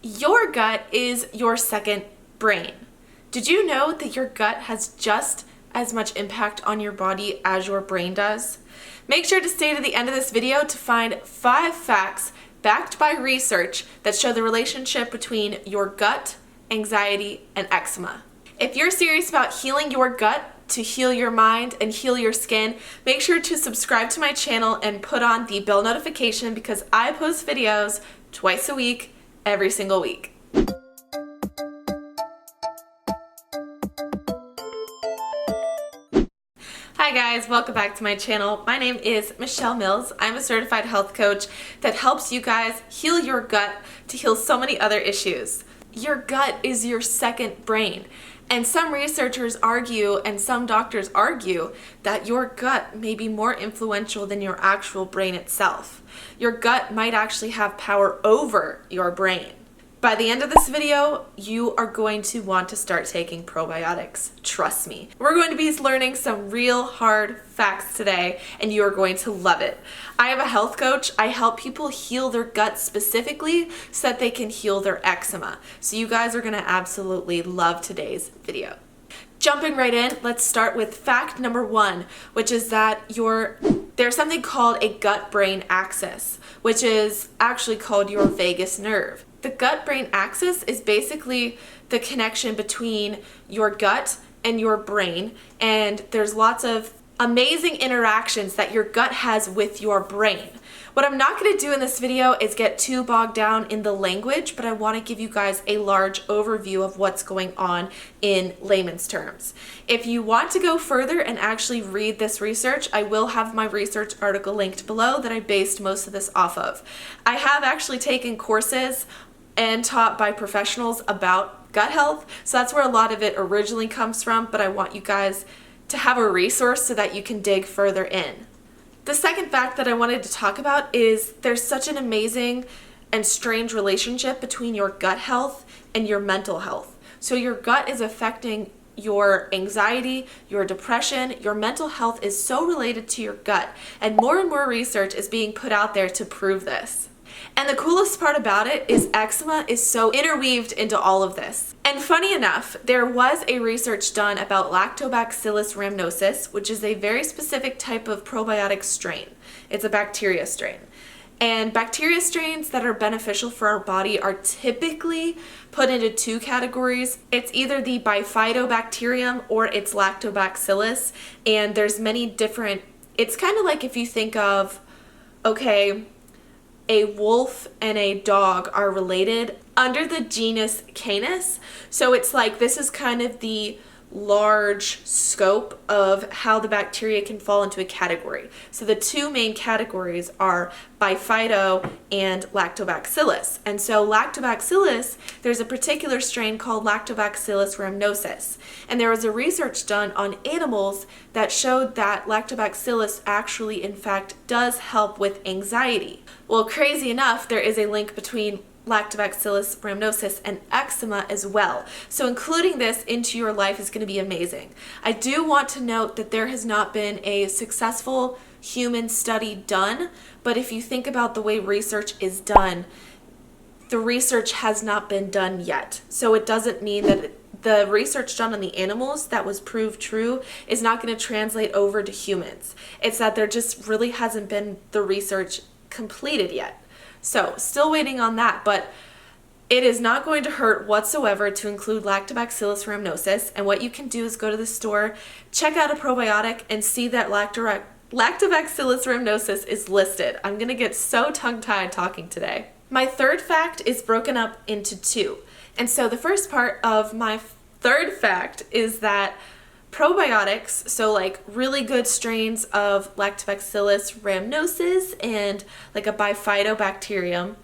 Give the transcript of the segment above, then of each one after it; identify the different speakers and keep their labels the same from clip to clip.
Speaker 1: Your gut is your second brain. Did you know that your gut has just as much impact on your body as your brain does? Make sure to stay to the end of this video to find 5 facts backed by research that show the relationship between your gut, anxiety, and eczema. If you're serious about healing your gut to heal your mind and heal your skin, make sure to subscribe to my channel and put on the bell notification because I post videos twice a week, every single week. Hi guys, welcome back to my channel. My name is Michelle Mills. I'm a certified health coach that helps you guys heal your gut to heal so many other issues. Your gut is your second brain. And some researchers argue and some doctors argue that your gut may be more influential than your actual brain itself. Your gut might actually have power over your brain. By the end of this video, you are going to want to start taking probiotics. Trust me. We're going to be learning some real hard facts today, and you are going to love it. I am a health coach. I help people heal their gut specifically so that they can heal their eczema. So you guys are going to absolutely love today's video. Jumping right in, let's start with fact number 1, which is that there's something called a gut-brain axis, which is actually called your vagus nerve. The gut-brain axis is basically the connection between your gut and your brain, and there's lots of amazing interactions that your gut has with your brain. What I'm not going to do in this video is get too bogged down in the language, but I want to give you guys a large overview of what's going on in layman's terms. If you want to go further and actually read this research, I will have my research article linked below that I based most of this off of. I have actually taken courses and taught by professionals about gut health, so that's where a lot of it originally comes from, but I want you guys to have a resource so that you can dig further in. The second fact that I wanted to talk about is there's such an amazing and strange relationship between your gut health and your mental health. So your gut is affecting your anxiety, your depression, your mental health is so related to your gut, and more research is being put out there to prove this. And the coolest part about it is eczema is so interweaved into all of this. And funny enough, there was a research done about Lactobacillus rhamnosus, which is a very specific type of probiotic strain. It's a bacteria strain. And bacteria strains that are beneficial for our body are typically put into 2 categories. It's either the bifidobacterium or it's lactobacillus. And there's many different, it's kind of like if you think of, okay, a wolf and a dog are related under the genus Canis. So it's like this is kind of the large scope of how the bacteria can fall into a category. So the 2 main categories are bifido and lactobacillus. And so lactobacillus, there's a particular strain called Lactobacillus rhamnosus. And there was a research done on animals that showed that lactobacillus actually in fact does help with anxiety. Well, crazy enough, there is a link between Lactobacillus rhamnosus and eczema as well. So including this into your life is going to be amazing. I do want to note that there has not been a successful human study done, but if you think about the way research is done, the research has not been done yet. So it doesn't mean that the research done on the animals that was proved true is not going to translate over to humans. It's that there just really hasn't been the research completed yet. So still waiting on that, but it is not going to hurt whatsoever to include Lactobacillus rhamnosus. And what you can do is go to the store, check out a probiotic, and see that Lactobacillus rhamnosus is listed. I'm going to get so tongue-tied talking today. My third fact is broken up into 2. And so the first part of my third fact is that probiotics, so like really good strains of Lactobacillus rhamnosus and like a bifidobacterium,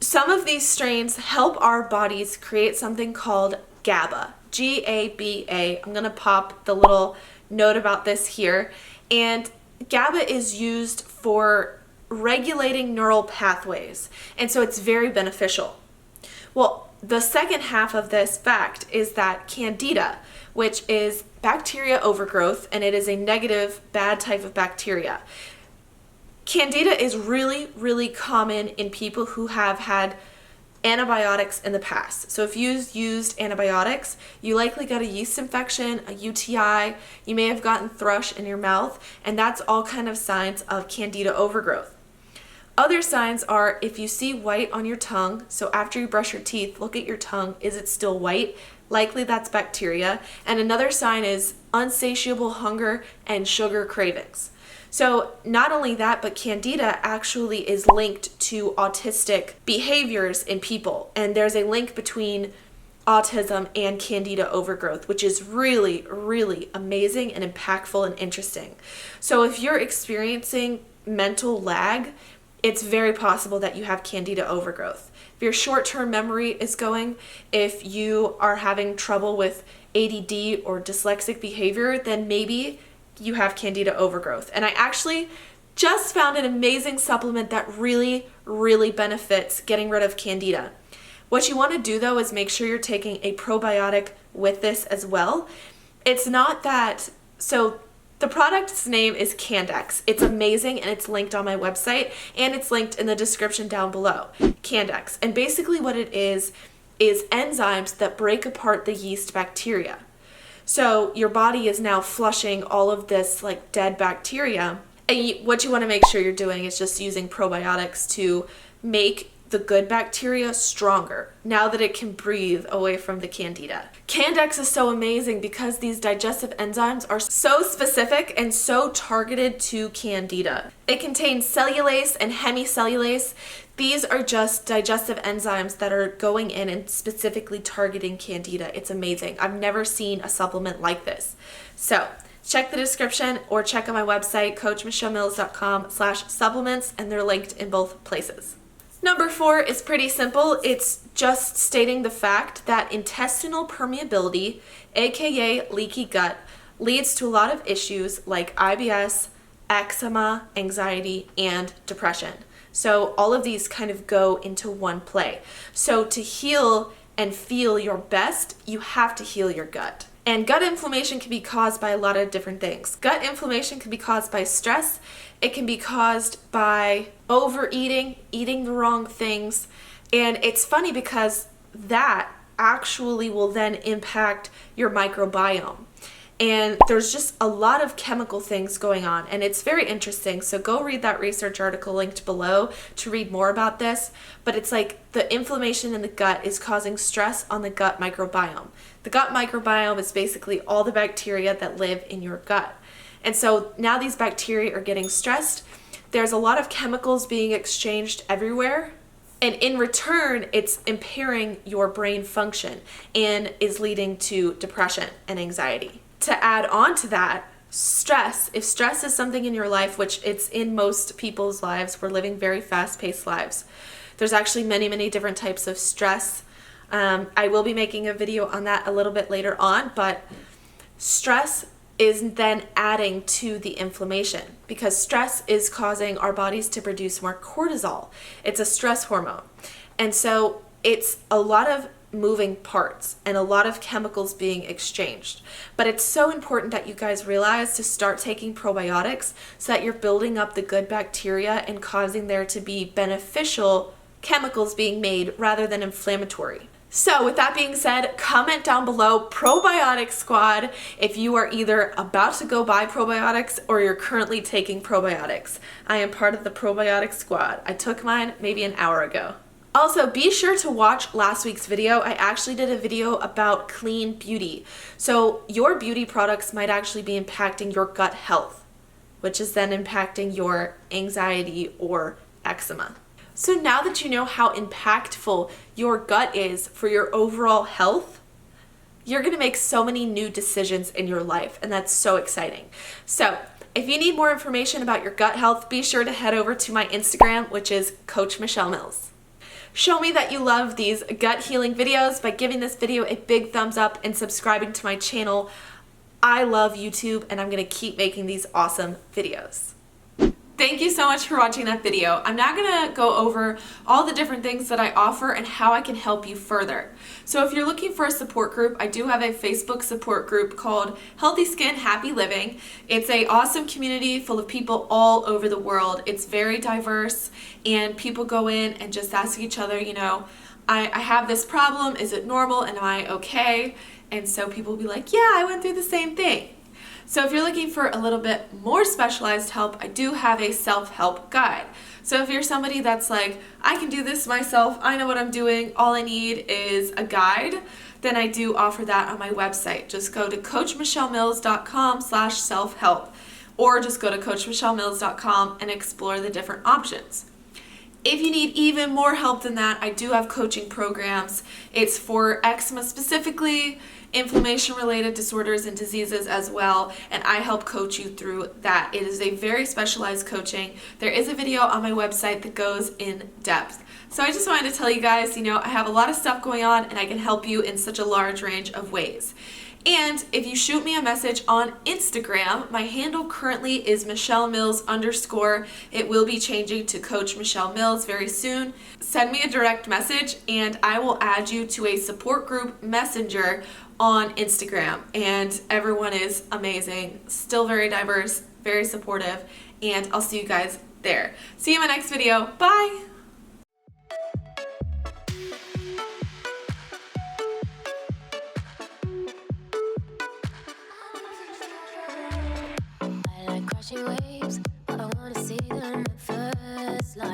Speaker 1: some of these strains help our bodies create something called GABA, G-A-B-A. I'm going to pop the little note about this here. And GABA is used for regulating neural pathways, and so it's very beneficial. Well, the second half of this fact is that Candida, which is bacteria overgrowth, and it is a negative, bad type of bacteria. Candida is really, really common in people who have had antibiotics in the past. So if you used antibiotics, you likely got a yeast infection, a UTI, you may have gotten thrush in your mouth, and that's all kind of signs of Candida overgrowth. Other signs are if you see white on your tongue, so after you brush your teeth, look at your tongue, is it still white? Likely that's bacteria. And another sign is unsatiable hunger and sugar cravings. So not only that, but Candida actually is linked to autistic behaviors in people. And there's a link between autism and Candida overgrowth, which is really, really amazing and impactful and interesting. So if you're experiencing mental lag, it's very possible that you have Candida overgrowth. If your short-term memory is going, if you are having trouble with ADD or dyslexic behavior, then maybe you have Candida overgrowth. And I actually just found an amazing supplement that really, really benefits getting rid of Candida. What you want to do though is make sure you're taking a probiotic with this as well. It's not that, so the product's name is Candex. It's amazing and it's linked on my website and it's linked in the description down below. Candex. And basically what it is enzymes that break apart the yeast bacteria. So your body is now flushing all of this like dead bacteria. And what you want to make sure you're doing is just using probiotics to make the good bacteria stronger now that it can breathe away from the Candida. Candex is so amazing because these digestive enzymes are so specific and so targeted to Candida. It contains cellulase and hemicellulase. These are just digestive enzymes that are going in and specifically targeting Candida. It's amazing. I've never seen a supplement like this. So check the description or check out my website, coachmichellmills.com/supplements, and they're linked in both places. Number 4 is pretty simple. It's just stating the fact that intestinal permeability, aka leaky gut, leads to a lot of issues like IBS, eczema, anxiety, and depression. So all of these kind of go into one play. So to heal and feel your best, you have to heal your gut. And gut inflammation can be caused by a lot of different things. Gut inflammation can be caused by stress. It can be caused by overeating, eating the wrong things. And it's funny because that actually will then impact your microbiome. And there's just a lot of chemical things going on, and it's very interesting. So go read that research article linked below to read more about this. But it's like the inflammation in the gut is causing stress on the gut microbiome. The gut microbiome is basically all the bacteria that live in your gut. And so now these bacteria are getting stressed. There's a lot of chemicals being exchanged everywhere. And in return, it's impairing your brain function and is leading to depression and anxiety. To add on to that, stress. If stress is something in your life, which it's in most people's lives, we're living very fast-paced lives. There's actually many, many different types of stress. I will be making a video on that a little bit later on, but stress is then adding to the inflammation because stress is causing our bodies to produce more cortisol. It's a stress hormone. And so it's a lot of moving parts and a lot of chemicals being exchanged. But it's so important that you guys realize to start taking probiotics so that you're building up the good bacteria and causing there to be beneficial chemicals being made rather than inflammatory. So with that being said, comment down below probiotic squad if you are either about to go buy probiotics or you're currently taking probiotics. I am part of the probiotic squad. I took mine maybe an hour ago. Also, be sure to watch last week's video. I actually did a video about clean beauty. So your beauty products might actually be impacting your gut health, which is then impacting your anxiety or eczema. So now that you know how impactful your gut is for your overall health, you're gonna make so many new decisions in your life, and that's so exciting. So if you need more information about your gut health, be sure to head over to my Instagram, which is Coach Michelle Mills. Show me that you love these gut healing videos by giving this video a big thumbs up and subscribing to my channel. I love YouTube and I'm gonna keep making these awesome videos. Thank you so much for watching that video. I'm now gonna go over all the different things that I offer and how I can help you further. So if you're looking for a support group, I do have a Facebook support group called Healthy Skin, Happy Living. It's an awesome community full of people all over the world. It's very diverse and people go in and just ask each other, I have this problem, is it normal, and am I okay? And so people will be like, yeah, I went through the same thing. So if you're looking for a little bit more specialized help, I do have a self-help guide. So if you're somebody that's like, I can do this myself, I know what I'm doing, all I need is a guide, then I do offer that on my website. Just go to coachmichellemills.com/self-help, or just go to coachmichellemills.com and explore the different options. If you need even more help than that, I do have coaching programs. It's for eczema specifically, inflammation-related disorders and diseases as well, and I help coach you through that. It is a very specialized coaching. There is a video on my website that goes in depth. So I just wanted to tell you guys, I have a lot of stuff going on and I can help you in such a large range of ways. And if you shoot me a message on Instagram, my handle currently is @MichelleMills_. It will be changing to Coach Michelle Mills very soon. Send me a direct message and I will add you to a support group messenger on Instagram. And everyone is amazing, still very diverse, very supportive, and I'll see you guys there. See you in my next video. Bye!
Speaker 2: Crashing waves, I wanna see them at first light.